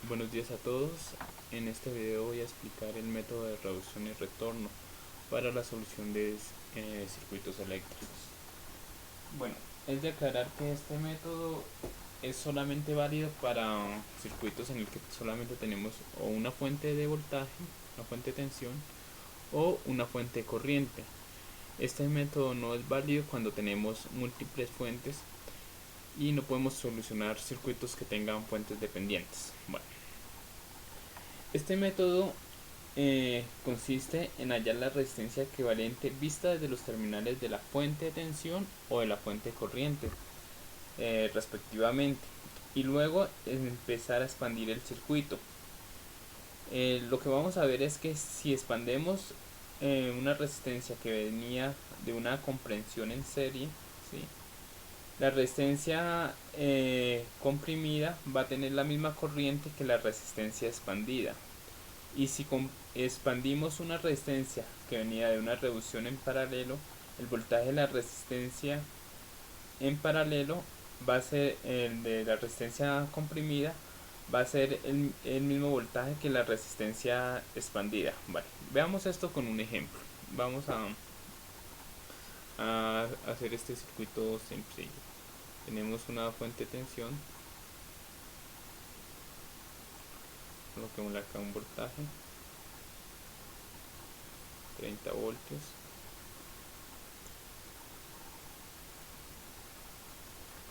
Buenos días a todos. En este video voy a explicar el método de reducción y retorno para la solución de circuitos eléctricos. Bueno, es de aclarar que este método es solamente válido para circuitos en el que solamente tenemos o una fuente de voltaje, una fuente de tensión o una fuente de corriente. Este método no es válido cuando tenemos múltiples fuentes y no podemos solucionar circuitos que tengan fuentes dependientes. Bueno, este método consiste en hallar la resistencia equivalente vista desde los terminales de la fuente de tensión o de la fuente de corriente, respectivamente, y luego empezar a expandir el circuito. Lo que vamos a ver es que si expandemos una resistencia que venía de una comprensión en serie, ¿sí? La resistencia comprimida va a tener la misma corriente que la resistencia expandida. Y si expandimos una resistencia que venía de una reducción en paralelo, el voltaje de la resistencia en paralelo va a ser el de la resistencia comprimida, va a ser el mismo voltaje que la resistencia expandida. Vale, veamos esto con un ejemplo. Vamos a hacer este circuito sencillo. Tenemos una fuente de tensión, coloquemos acá un voltaje, 30 voltios.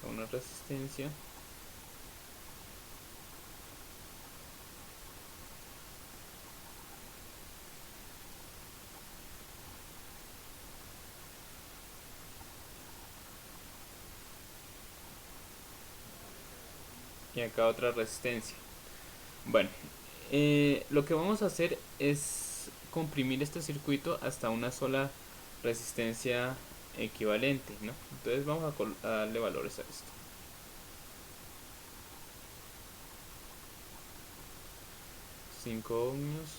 Una resistencia, y acá otra resistencia. Bueno, lo que vamos a hacer es comprimir este circuito hasta una sola resistencia equivalente, ¿no? Entonces vamos a darle valores a esto. 5 ohmios.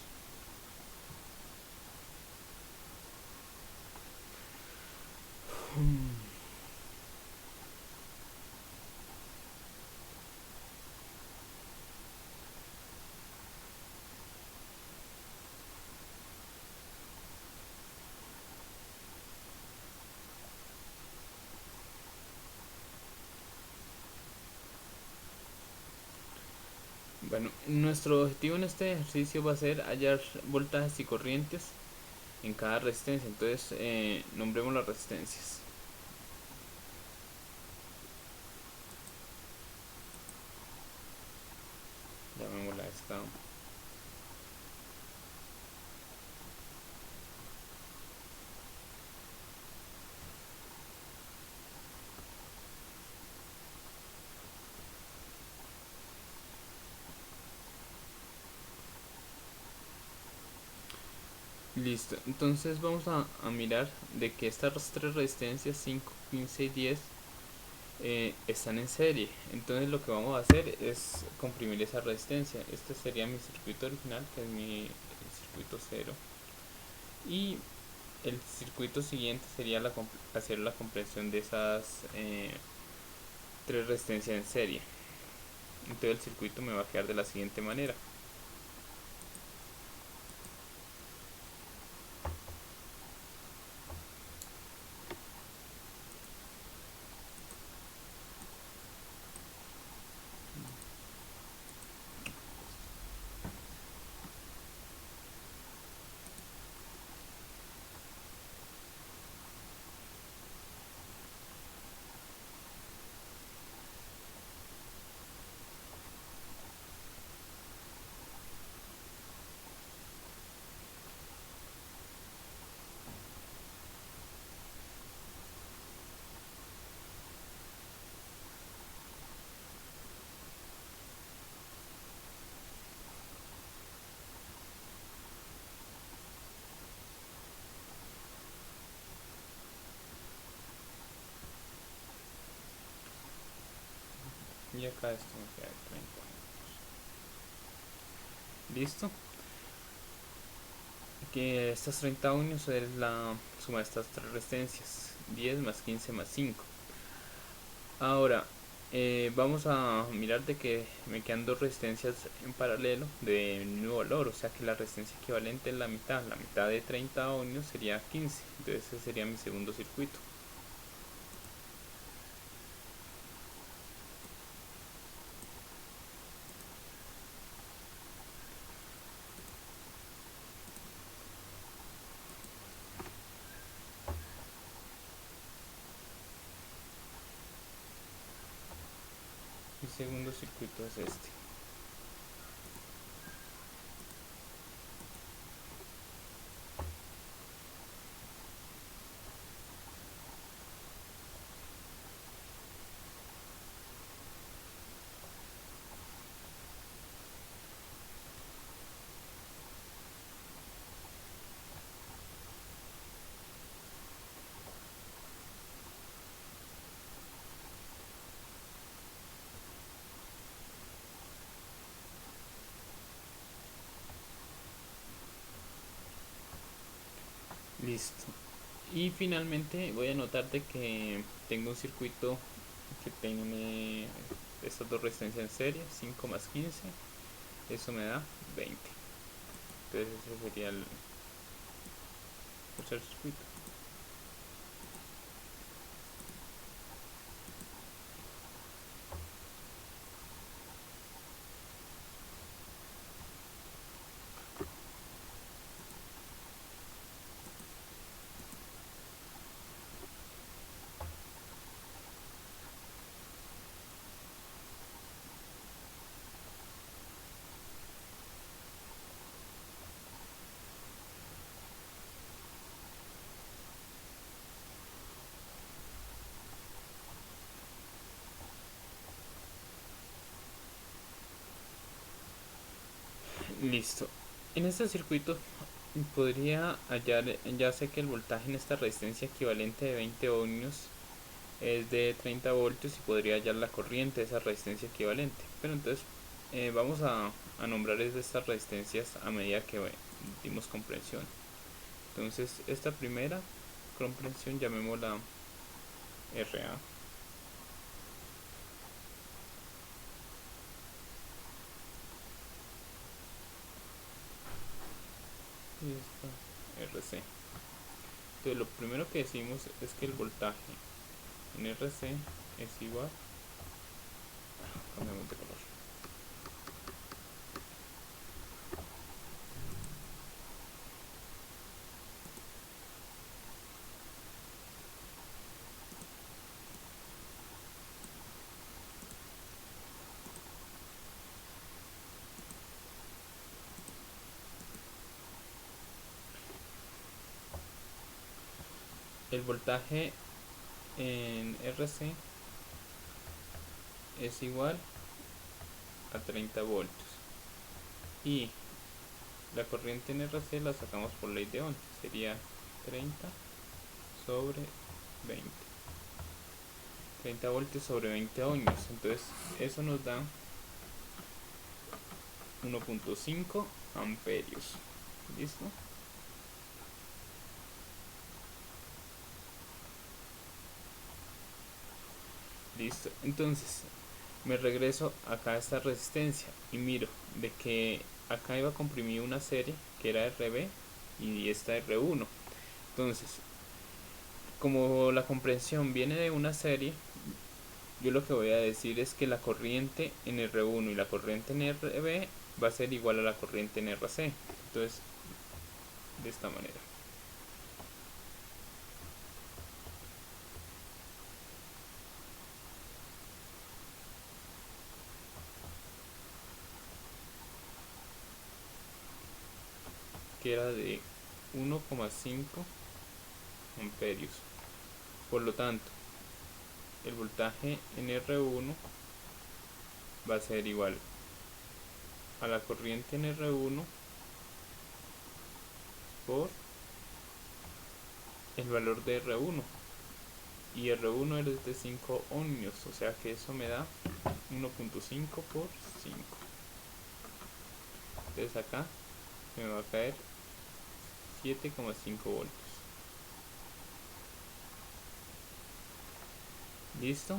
Bueno, nuestro objetivo en este ejercicio va a ser hallar voltajes y corrientes en cada resistencia. Entonces, nombremos las resistencias. Llamémosla esta. Listo, entonces vamos a mirar de que estas tres resistencias 5, 15 y 10 están en serie. Entonces lo que vamos a hacer es comprimir esa resistencia. Este sería mi circuito original, que es mi circuito 0. Y el circuito siguiente sería hacer la compresión de esas tres resistencias en serie. Entonces el circuito me va a quedar de la siguiente manera. Y acá esto me queda de 30. Listo. Que estas 30 ohmios es la suma de estas tres resistencias, 10 más 15 más 5. Ahora, vamos a mirar de que me quedan dos resistencias en paralelo de mismo valor, o sea que la resistencia equivalente es la mitad de 30 ohmios sería 15, entonces ese sería mi segundo circuito. Mi segundo circuito es este. Listo. Y finalmente voy a notarte que tengo un circuito que tiene estas dos resistencias en serie, 5 más 15, eso me da 20. Entonces ese sería el tercer circuito. Listo. En este circuito podría hallar, ya sé que el voltaje en esta resistencia equivalente de 20 ohmios es de 30 voltios y podría hallar la corriente de esa resistencia equivalente. Pero entonces vamos a nombrar estas resistencias a medida que dimos comprensión. Entonces esta primera comprensión llamémosla RA. Y esta RC. Entonces lo primero que decimos es que el voltaje en RC es igual, cambiamos de color, el voltaje en RC es igual a 30 voltios y la corriente en RC la sacamos por ley de Ohm, sería 30 sobre 20, 30 voltios sobre 20 ohmios, entonces eso nos da 1.5 amperios. ¿Listo? Listo. Entonces me regreso acá a esta resistencia y miro de que acá iba comprimir una serie que era RB y esta R1. Entonces, como la comprensión viene de una serie, yo lo que voy a decir es que la corriente en R1 y la corriente en RB va a ser igual a la corriente en RC. Entonces, de esta manera. Que era de 1,5 amperios. Por lo tanto, el voltaje en R1 va a ser igual a la corriente en R1 por el valor de R1 y R1 es de 5 ohmios, o sea que eso me da 1.5 por 5. Entonces acá me va a caer 7,5 voltios. Listo.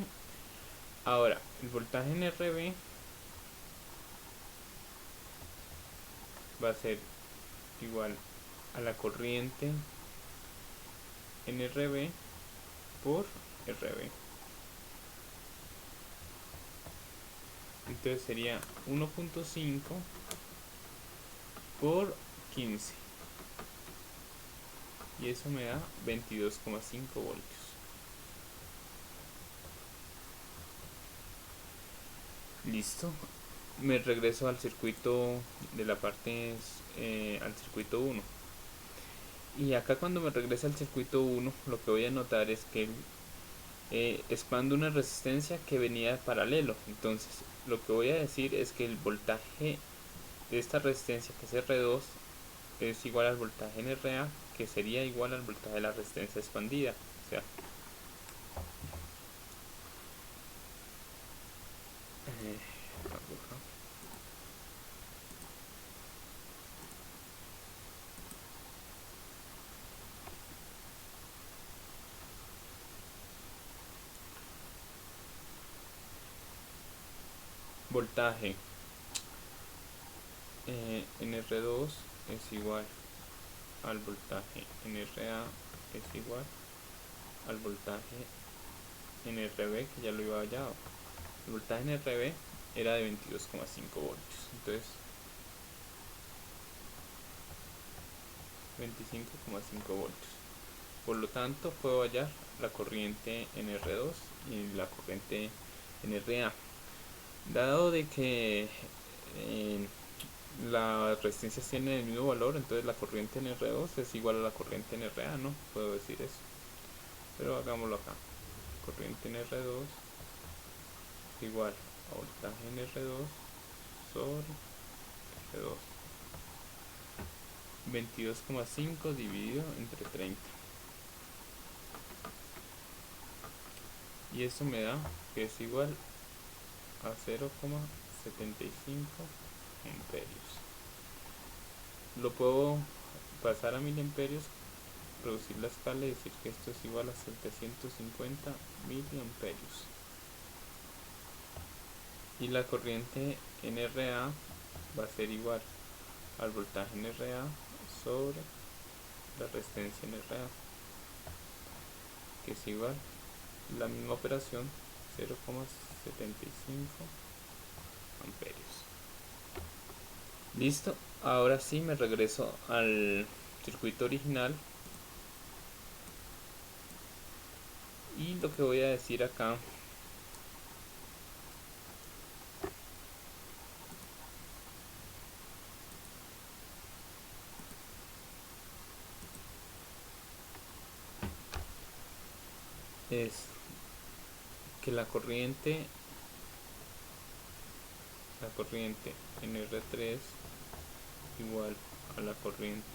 Ahora, el voltaje en RB va a ser igual a la corriente en RB por RB. Entonces sería 1.5 por 15. Y eso me da 22,5 voltios. Listo. Me regreso al circuito de la parte, al circuito 1. Y acá cuando me regrese al circuito 1, lo que voy a notar es que expando una resistencia que venía paralelo. Entonces lo que voy a decir es que el voltaje de esta resistencia, que es R2, es igual al voltaje en RA, que sería igual al voltaje de la resistencia expandida. O sea, voltaje en R2 es igual al voltaje en RA, es igual al voltaje en RB, que ya lo iba hallado. El voltaje en RB era de 22,5 voltios. Entonces 25,5 voltios. Por lo tanto, puedo hallar la corriente en R2 y la corriente en RA. Dado de que las resistencias tienen el mismo valor, entonces la corriente en R2 es igual a la corriente en RA, ¿no? Puedo decir eso. Pero hagámoslo acá. Corriente en R2 es igual a voltaje en R2 sobre R2. 22,5 dividido entre 30. Y eso me da que es igual a 0,75 amperios. Lo puedo pasar a miliamperios, reducir la escala y decir que esto es igual a 750 miliamperios. Y la corriente en RA va a ser igual al voltaje en RA sobre la resistencia en RA, que es igual la misma operación, 0,75 amperios. Listo, ahora sí me regreso al circuito original y lo que voy a decir acá es que la corriente en R3 igual a la corriente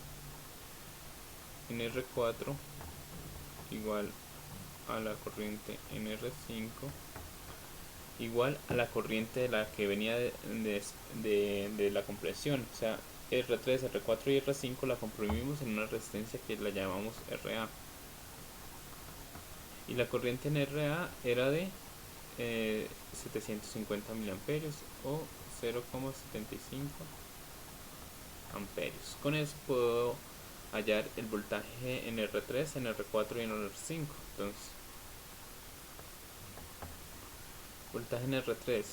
en R4 igual a la corriente en R5 igual a la corriente de la que venía de la compresión. O sea, R3, R4 y R5 la comprimimos en una resistencia que la llamamos RA. Y la corriente en RA era de 750 miliamperios o 0,75 amperios. Con eso puedo hallar el voltaje en R3, en R4 y en R5. Entonces, voltaje en R3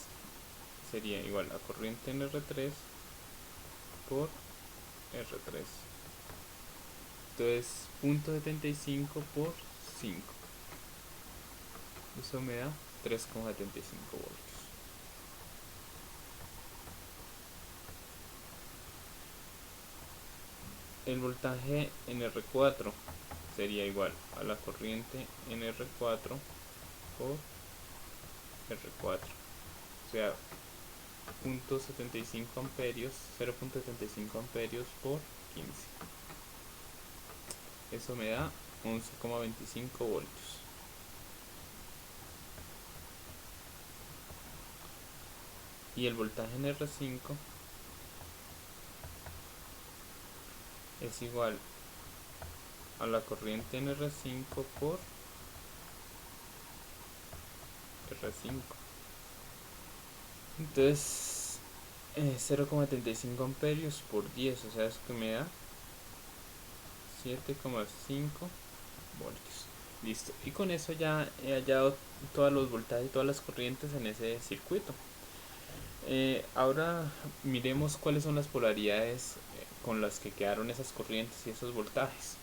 sería igual a corriente en R3 por R3. Entonces, 0.75 por 5. Eso me da 3,75 voltios. El voltaje en R4 sería igual a la corriente en R4 por R4. O sea, 0.75 amperios, 0.75 amperios por 15. Eso me da 11,25 voltios. Y el voltaje en R5 es igual a la corriente en R5 por R5. Entonces 0,35 amperios por 10, o sea, eso que me da 7,5 voltios. Listo. Y con eso ya he hallado todos los voltajes y todas las corrientes en ese circuito. Ahora miremos cuáles son las polaridades con las que quedaron esas corrientes y esos voltajes.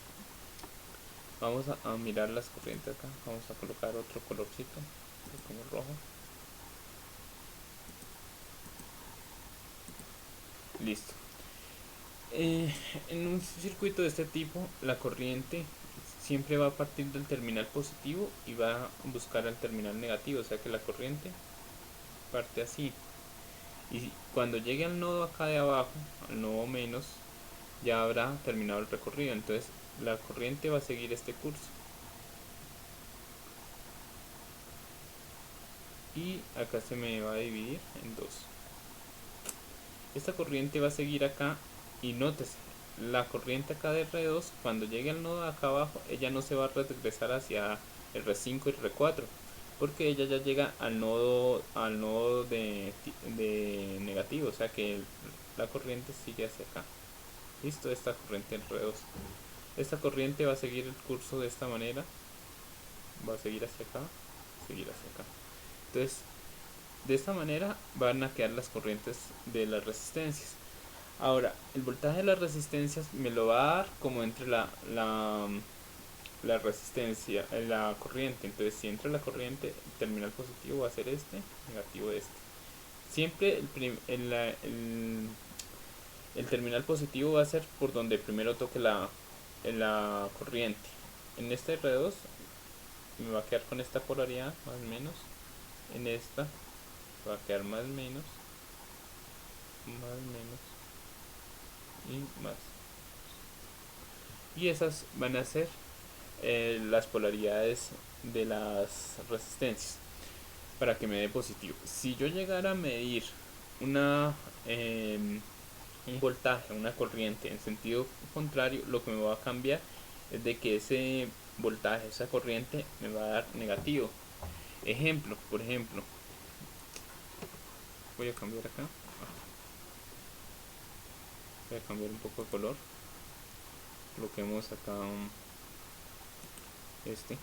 Vamos a mirar las corrientes acá. Vamos a colocar otro colorcito, como rojo. Listo. En un circuito de este tipo, la corriente siempre va a partir del terminal positivo y va a buscar al terminal negativo, o sea que la corriente parte así. Y cuando llegue al nodo acá de abajo, al nodo menos, ya habrá terminado el recorrido. Entonces la corriente va a seguir este curso. Y acá se me va a dividir en dos. Esta corriente va a seguir acá y nótese, la corriente acá de R2, cuando llegue al nodo de acá abajo, ella no se va a regresar hacia R5 y R4, porque ella ya llega al nodo de negativo, o sea que la corriente sigue hacia acá. Listo, esta corriente R2. Esta corriente va a seguir el curso de esta manera, va a seguir hacia acá, seguir hacia acá. Entonces, de esta manera van a quedar las corrientes de las resistencias. Ahora, el voltaje de las resistencias me lo va a dar como entre la resistencia, la corriente. Entonces, si entra la corriente, el terminal positivo va a ser este, negativo este. Siempre el terminal positivo va a ser por donde primero toque la corriente. En este R2 me va a quedar con esta polaridad, más o menos. En esta va a quedar más o menos, y más. Y esas van a ser las polaridades de las resistencias para que me dé positivo. Si yo llegara a medir un voltaje, una corriente en sentido contrario, lo que me va a cambiar es de que ese voltaje, esa corriente me va a dar negativo. Ejemplo, por ejemplo, voy a cambiar acá, voy a cambiar un poco de color, coloquemos acá este.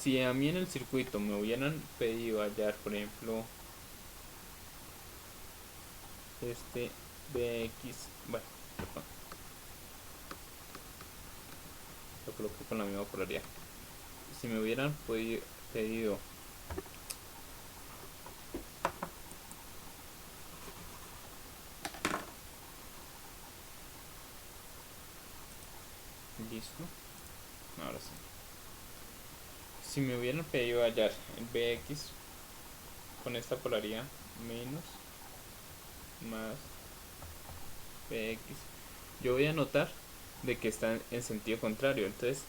Si a mí en el circuito me hubieran pedido hallar, por ejemplo, este BX, bueno, perdón, lo coloqué con la misma polaridad. Si me hubieran pedido listo, ahora sí. Si me hubieran pedido hallar el BX con esta polaridad, menos, más, BX, yo voy a notar de que está en sentido contrario. Entonces,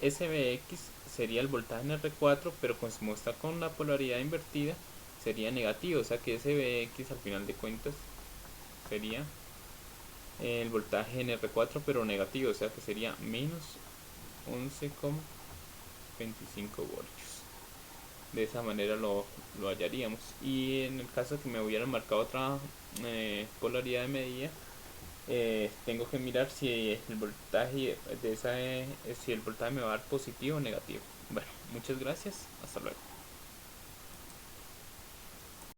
ese BX sería el voltaje en R4, pero como está con la polaridad invertida, sería negativo. O sea que ese BX al final de cuentas sería el voltaje en R4, pero negativo. O sea que sería menos 11,25 voltios. De esa manera lo hallaríamos. Y en el caso que me hubieran marcado otra polaridad de medida, tengo que mirar si el voltaje si el voltaje me va a dar positivo o negativo. Bueno, muchas gracias, hasta luego.